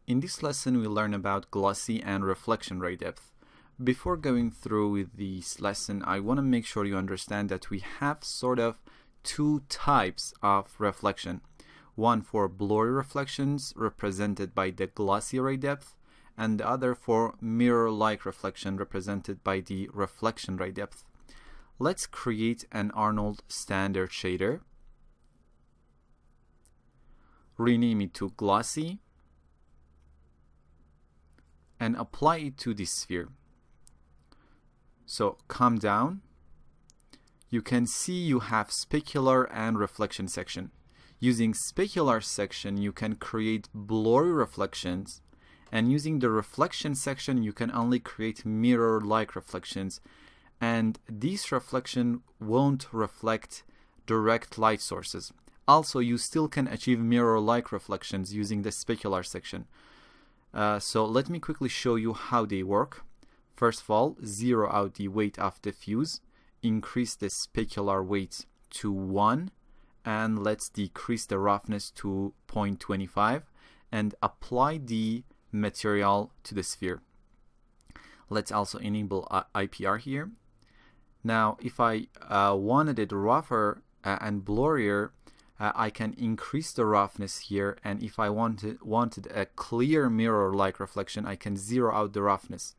In this lesson, we learn about glossy and reflection ray depth. Before going through with this lesson, I want to make sure you understand that we have sort of two types of reflection. One for blurry reflections represented by the glossy ray depth, and the other for mirror-like reflection represented by the reflection ray depth. Let's create an Arnold standard shader. Rename it to glossy and apply it to this sphere. So come down. You can see you have specular and reflection section. Using specular section, you can create blurry reflections, and using the reflection section, you can only create mirror-like reflections, and these reflection won't reflect direct light sources. Also, you still can achieve mirror-like reflections using the specular section. So let me quickly show you how they work. First of all, zero out the weight of the fuse, increase the specular weight to 1, and let's decrease the roughness to 0.25 and apply the material to the sphere. Let's also enable IPR here. Now, if I wanted it rougher and blurrier, I can increase the roughness here, and if I wanted a clear mirror-like reflection, I can zero out the roughness.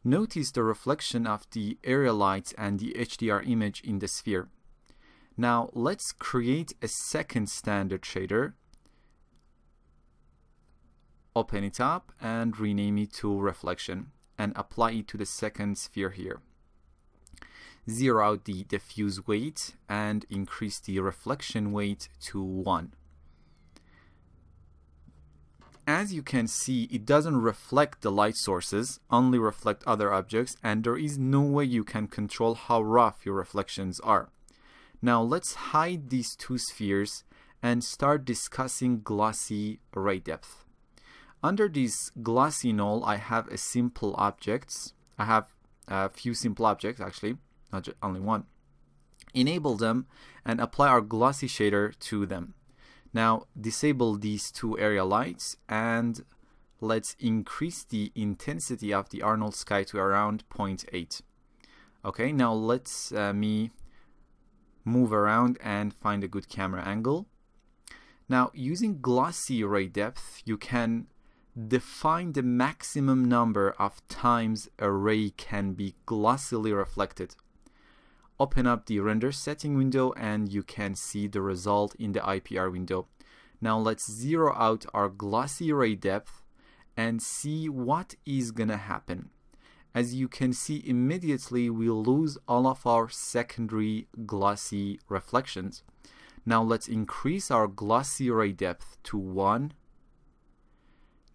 Notice the reflection of the area lights and the HDR image in the sphere. Now let's create a second standard shader. Open it up and rename it to reflection and apply it to the second sphere here. Zero out the diffuse weight and increase the reflection weight to 1. As you can see, it doesn't reflect the light sources, only reflect other objects, and there is no way you can control how rough your reflections are. Now let's hide these two spheres and start discussing glossy ray depth. Under this glossy null, I have a simple objects. I have a few simple objects actually, not just only one. Enable them and apply our glossy shader to them. Now disable these two area lights and let's increase the intensity of the Arnold sky to around 0.8. Okay, now let's me move around and find a good camera angle. Now using glossy ray depth, you can define the maximum number of times a ray can be glossily reflected. Open up the render setting window and you can see the result in the IPR window. Now let's zero out our glossy ray depth and see what is gonna happen. As you can see, immediately we lose all of our secondary glossy reflections. Now let's increase our glossy ray depth to 1.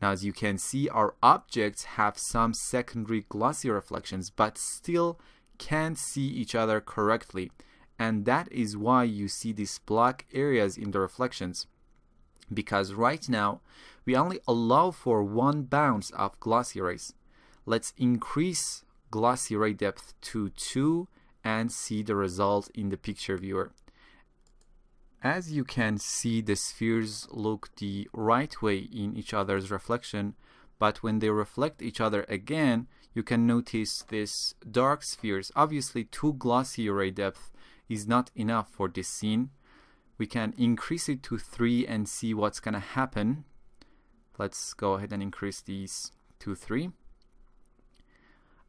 Now as you can see, our objects have some secondary glossy reflections but still can't see each other correctly, and that is why you see these black areas in the reflections, because right now we only allow for one bounce of glossy rays. Let's increase glossy ray depth to 2 and see the result in the picture viewer. As you can see, the spheres look the right way in each other's reflection, but when they reflect each other again, you can notice this dark spheres. Obviously, 2 glossy ray depth is not enough for this scene. We can increase it to 3 and see what's gonna happen. Let's go ahead and increase these to 3.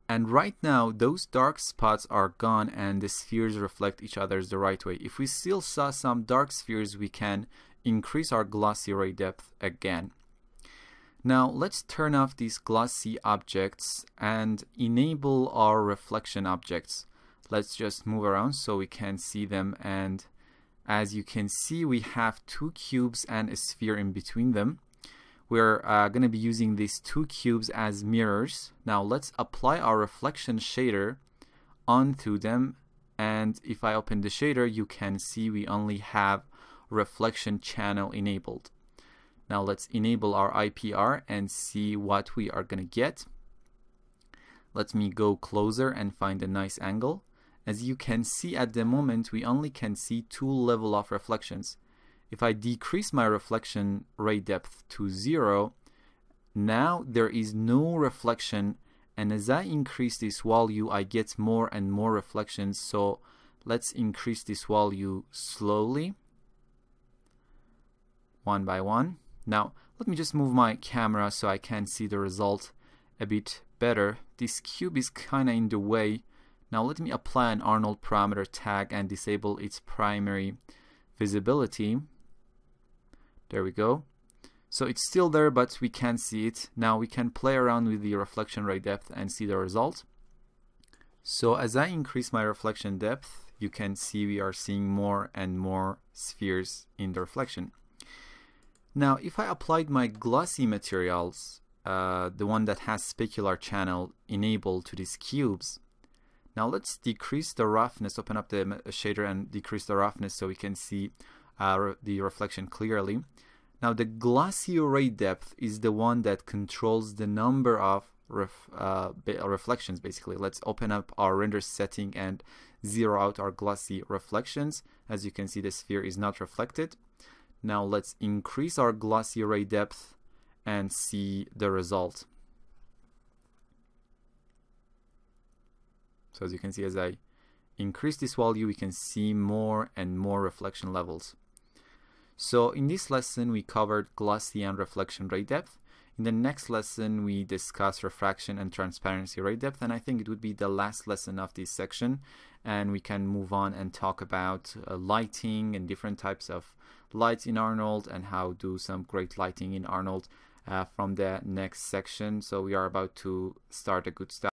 And right now, those dark spots are gone and the spheres reflect each other the right way. If we still saw some dark spheres, we can increase our glossy ray depth again. Now let's turn off these glossy objects and enable our reflection objects. Let's just move around so we can see them, and as you can see, we have 2 cubes and a sphere in between them. We're going to be using these 2 cubes as mirrors. Now let's apply our reflection shader onto them, and if I open the shader, you can see we only have reflection channel enabled. Now let's enable our IPR and see what we are gonna get. Let me go closer and find a nice angle. As you can see at the moment, we only can see 2 levels of reflections. If I decrease my reflection ray depth to 0 Now there is no reflection, and as I increase this value I get more and more reflections. So let's increase this value slowly, one by one. Now let me just move my camera so I can see the result a bit better. This cube is kinda in the way. Now let me apply an Arnold parameter tag and disable its primary visibility. There we go. So it's still there, but we can't see it. Now we can play around with the reflection ray depth and see the result. So as I increase my reflection depth, you can see we are seeing more and more spheres in the reflection. Now if I applied my glossy materials, the one that has specular channel enabled to these cubes, now let's decrease the roughness, open up the shader and decrease the roughness so we can see the reflection clearly. Now the glossy ray depth is the one that controls the number of reflections basically. Let's open up our render setting and zero out our glossy reflections. As you can see, the sphere is not reflected. Now let's increase our glossy ray depth and see the result. So as you can see, as I increase this value, we can see more and more reflection levels. So in this lesson we covered glossy and reflection ray depth. In the next lesson we discuss refraction and transparency ray depth, and I think it would be the last lesson of this section, and we can move on and talk about lighting and different types of lights in Arnold and how do some great lighting in Arnold from the next section. So we are about to start a good start.